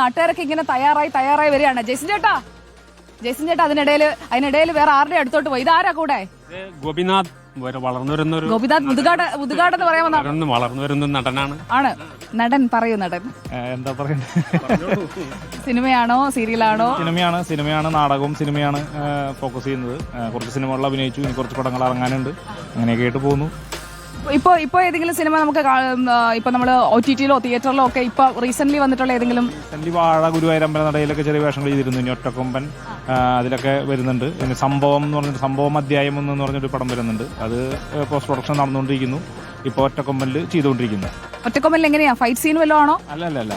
നാട്ടുകാരൊക്കെ ഇങ്ങനെ തയ്യാറായി വരികയാണ്. ജെയ്സൺ ചേട്ടാ അതിനിടയിൽ വേറെ ആരുടെ അടുത്തോട്ട് പോയി? ഇതാരാ കൂടെ? ഗോപിനാഥ് വളർന്നു വരുന്ന ഗോപിനാഥ് മുതുകാട് എന്ന് പറയാൻ വളർന്നു വരുന്ന നടനാണ്. നടൻ പറയൂ. നടൻ എന്താ പറയുന്നത്? സിനിമയാണോ സീരിയലാണോ? സിനിമയാണ് നാടകവും സിനിമയാണ് ഫോക്കസ് ചെയ്യുന്നത്. കുറച്ച് സിനിമകളിൽ അഭിനയിച്ചു, ഇനി കുറച്ച് പടങ്ങൾ ഇറങ്ങാനുണ്ട്. അങ്ങനെയൊക്കെ ആയിട്ട് പോകുന്നു. ഇപ്പൊ ഏതെങ്കിലും സിനിമ നമുക്ക് ഇപ്പൊ നമ്മള് OTT-ലോ തിയേറ്ററിലോ ഒക്കെ ഇപ്പൊ റീസെന്റ് വന്നിട്ടുള്ള ഏതെങ്കിലും? വാഴ, ഗുരുവായൂരമ്പല നടയിലൊക്കെ ചെറിയ വേഷങ്ങൾ ചെയ്തിരുന്നു. ഇനി ഒറ്റക്കൊമ്പൻ അതിലൊക്കെ വരുന്നുണ്ട്. ഇനി സംഭവം എന്ന് പറഞ്ഞിട്ട് സംഭവം അധ്യായം എന്ന് പറഞ്ഞൊരു പടം വരുന്നുണ്ട്. അത് പോസ്റ്റ് പ്രൊഡക്ഷൻ നടന്നുകൊണ്ടിരിക്കുന്നു. ഇപ്പൊ ഒറ്റക്കൊമ്പനിൽ ചെയ്തുകൊണ്ടിരിക്കുന്നു. ഒറ്റക്കൊമ്പനിൽ എങ്ങനെയാ? ഫൈറ്റ് സീൻ വല്ലതും ആണോ? അല്ല,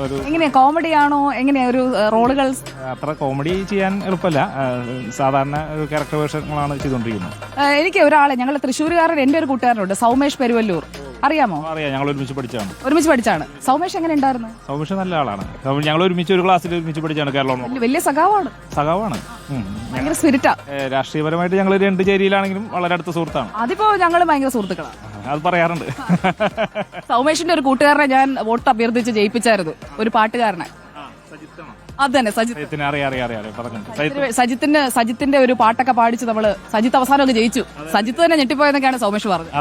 ഒരു എങ്ങനെയാ? കോമഡി ആണോ? എങ്ങനെയാ ഒരു റോളുകൾ? അത്ര കോമഡി ചെയ്യാൻ എളുപ്പമല്ല. സാധാരണ ഒരു ക്യാരക്ടർ വേഷങ്ങളാണ് ചെയ്തുകൊണ്ടിരിക്കുന്നത്. എനിക്ക് ഒരാളെ, ഞങ്ങൾ തൃശ്ശൂരുകാരൻ, എന്റെ ഒരു കൂട്ടുകാരനുണ്ട്, സൗമേഷ് പെരുവല്ലൂർ. അറിയാമോ? അറിയാം, ഞങ്ങൾ ഒരുമിച്ച് പഠിച്ചാണ്. സൗമേഷ് എങ്ങനെ ഉണ്ടായിരുന്നു? സൗമേഷ് നല്ല ആളാണ്. ഞങ്ങൾ ഒരുമിച്ച് ഒരു ക്ലാസ്സിൽ ഒരുമിച്ച് പഠിച്ചാണ്. കേരളം വലിയ സഖാവാണ്. ഭയങ്കര സ്പിരിറ്റാ. രാഷ്ട്രീയപരമായിട്ട് ഞങ്ങൾ രണ്ട് ചേരിയിലാണെങ്കിലും വളരെ അടുത്ത സുഹൃത്താണ്. അതിപ്പോ ഞങ്ങൾ ഭയങ്കര സുഹൃത്തുക്കളാണ്. അത് പറയാറുണ്ട്. സൗമേഷിന്റെ ഒരു കൂട്ടുകാരനെ ഞാൻ വോട്ട് അഭ്യർത്ഥിച്ച് ജയിപ്പിച്ചായിരുന്നു, ഒരു പാട്ടുകാരനെ. അത് തന്നെ, സജിത്തിന്റെ ഒരു പാട്ടൊക്കെ പാടിച്ച് നമ്മള് സജിത്ത് അവസാനമൊക്കെ ജയിച്ചു. സജിത്ത് തന്നെ ഞെട്ടിപ്പോയെന്നൊക്കെയാണ് സൗമേഷ് പറഞ്ഞത്.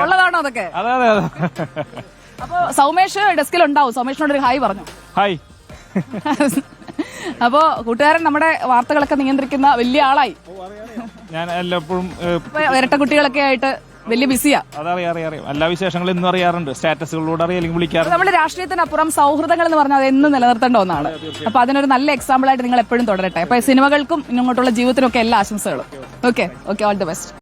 ഉള്ളതാണോ അതൊക്കെ? അപ്പൊ സൗമേഷ് ഡെസ്കിൽ ഉണ്ടാവും. സൗമേഷിനോട് ഒരു ഹായ് പറഞ്ഞു. ഹായ്. അപ്പോ കൂട്ടുകാരൻ നമ്മുടെ വാർത്തകളൊക്കെ നിയന്ത്രിക്കുന്ന വലിയ ആളായി. ഞാൻ എല്ലാപ്പോഴും ഇരട്ട കുട്ടികളൊക്കെ ആയിട്ട് വലിയ ബിസിയാ. അതറിയാം. എല്ലാ വിശേഷങ്ങളും എന്നും അറിയാറുണ്ട്. സ്റ്റാറ്റസുകളിലൂടെ അറിയാം, വിളിക്കാറുണ്ട്. നമ്മുടെ രാഷ്ട്രീയത്തിനപ്പുറം സൗഹൃദങ്ങൾ എന്ന് പറഞ്ഞാൽ അത് എന്നും നിലനിർത്തേണ്ട ഒന്നാണ്. അപ്പൊ അതിനൊരു നല്ല എക്സാമ്പിൾ ആയിട്ട് നിങ്ങൾ എപ്പോഴും തുടരട്ടെ. അപ്പൊ സിനിമകൾക്കും ഇങ്ങോട്ടുള്ള ജീവിതത്തിനും ഒക്കെ എല്ലാ ആശംസകളും. Okay, all the best.